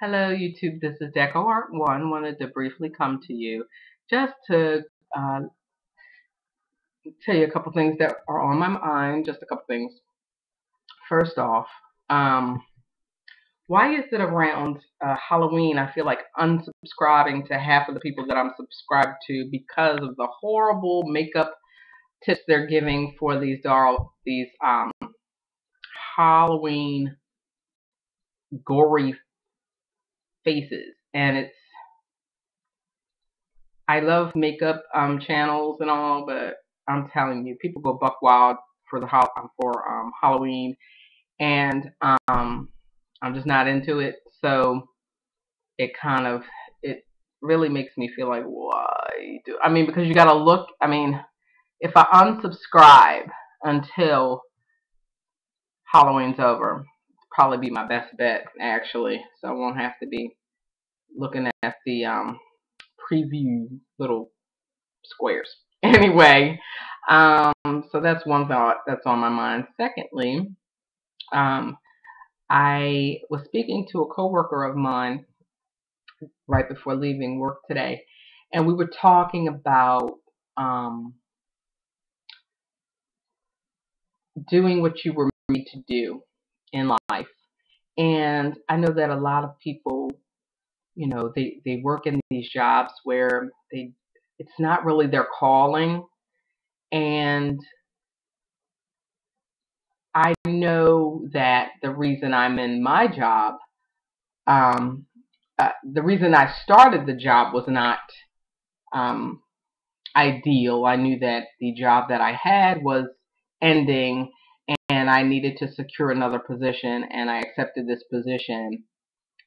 Hello, YouTube. This is Deco Art One. Wanted to briefly come to you just to uh, tell you a couple things that are on my mind. Just a couple things. First off, um, why is it around Halloween I feel like unsubscribing to half of the people that I'm subscribed to because of the horrible makeup tips they're giving for these Halloween gory faces, and I love makeup channels and all, but I'm telling you, people go buck wild for Halloween, and I'm just not into it. So it kind of it really makes me feel like, why do I mean, because you got to look. I mean, if I unsubscribe until Halloween's over, probably be my best bet actually. So I won't have to be looking at the preview little squares. Anyway, so that's one thought that's on my mind. Secondly, um, I was speaking to a coworker of mine right before leaving work today, and we were talking about um, doing what you were made to do in life. And I know that a lot of people, they work in these jobs where it's not really their calling, and I know that the reason I'm in my job, um, the reason I started the job was not um, ideal. I knew that the job that I had was ending and I needed to secure another position, and I accepted this position.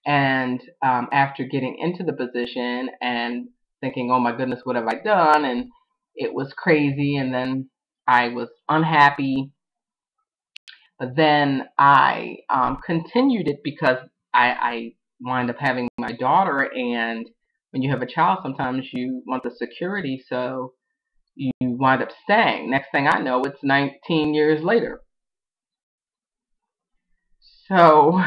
And after getting into the position and thinking, oh my goodness, what have I done? And it was crazy, and then I was unhappy. But then I continued it because I wind up having my daughter, and when you have a child, sometimes you want the security, so you wind up staying. Next thing I know, it's 19 years later. So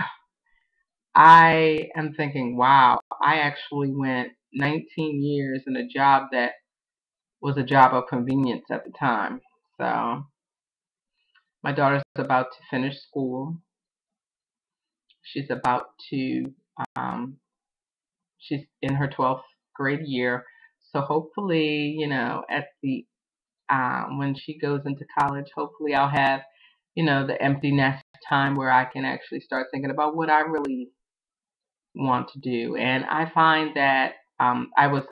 I am thinking, wow, I actually went 19 years in a job that was a job of convenience at the time. So my daughter's about to finish school. She's about to um, she's in her 12th grade year. So hopefully, at the when she goes into college, hopefully I'll have, the empty nest time where I can actually start thinking about what I really want to do. And I find that I was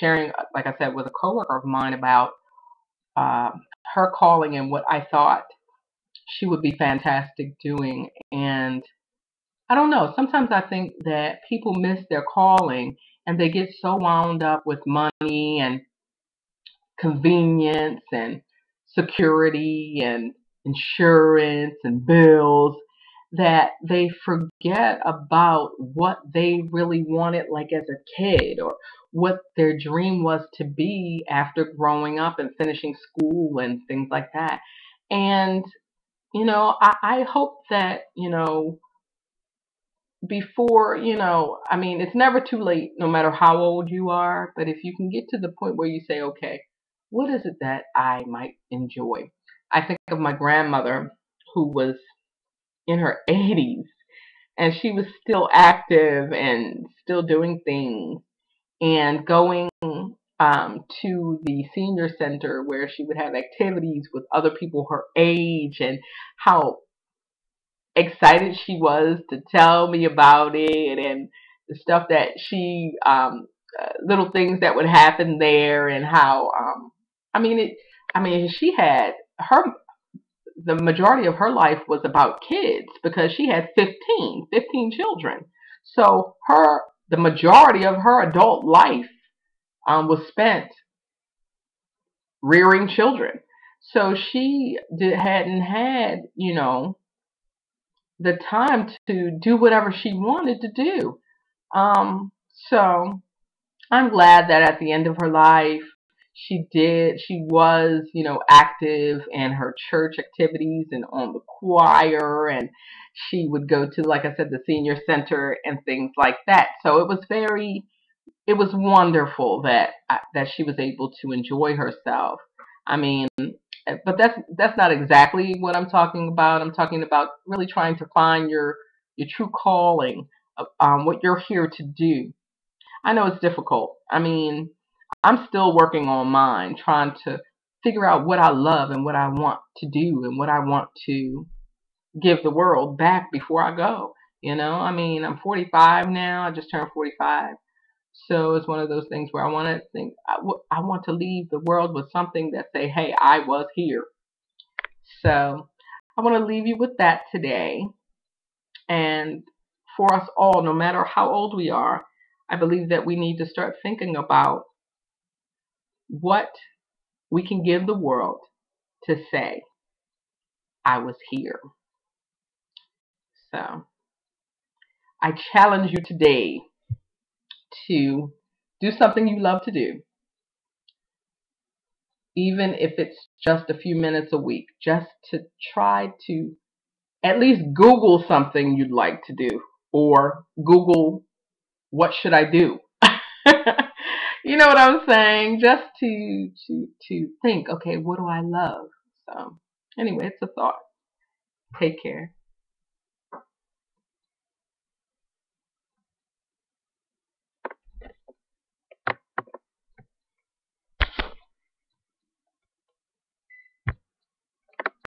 sharing, like I said, with a coworker of mine about uh, her calling and what I thought she would be fantastic doing. And I don't know. Sometimes I think that people miss their calling and they get so wound up with money and convenience and security and insurance and bills that they forget about what they really wanted, like as a kid, or what their dream was to be after growing up and finishing school and things like that. And I hope that before, I mean, it's never too late, no matter how old you are. But if you can get to the point where you say, okay, what is it that I might enjoy? I think of my grandmother who was in her 80s, and she was still active and still doing things and going to the senior center where she would have activities with other people her age, and how excited she was to tell me about it, and the stuff that little things that would happen there, and how I mean it I mean she had her the majority of her life was about kids because she had 15 children. So the majority of her adult life was spent rearing children. So she hadn't had, the time to do whatever she wanted to do. So I'm glad that at the end of her life, She was, active in her church activities and on the choir, and she would go to, like I said, the senior center and things like that. So it was wonderful that she was able to enjoy herself. I mean, but that's not exactly what I'm talking about. I'm talking about really trying to find your true calling, what you're here to do. I know it's difficult. I mean, I'm still working on mine, trying to figure out what I love and what I want to do and what I want to give the world back before I go. I mean, I'm 45 now. I just turned 45. So it's one of those things where I want to think, I want to leave the world with something that say, hey, I was here. So I want to leave you with that today. And for us all, no matter how old we are, I believe that we need to start thinking about what we can give the world to say, I was here. So I challenge you today to do something you love to do, even if it's just a few minutes a week, just to try to at least Google something you'd like to do, or Google what should I do. You know what I'm saying? Just to think, okay, what do I love? So anyway, it's a thought. Take care.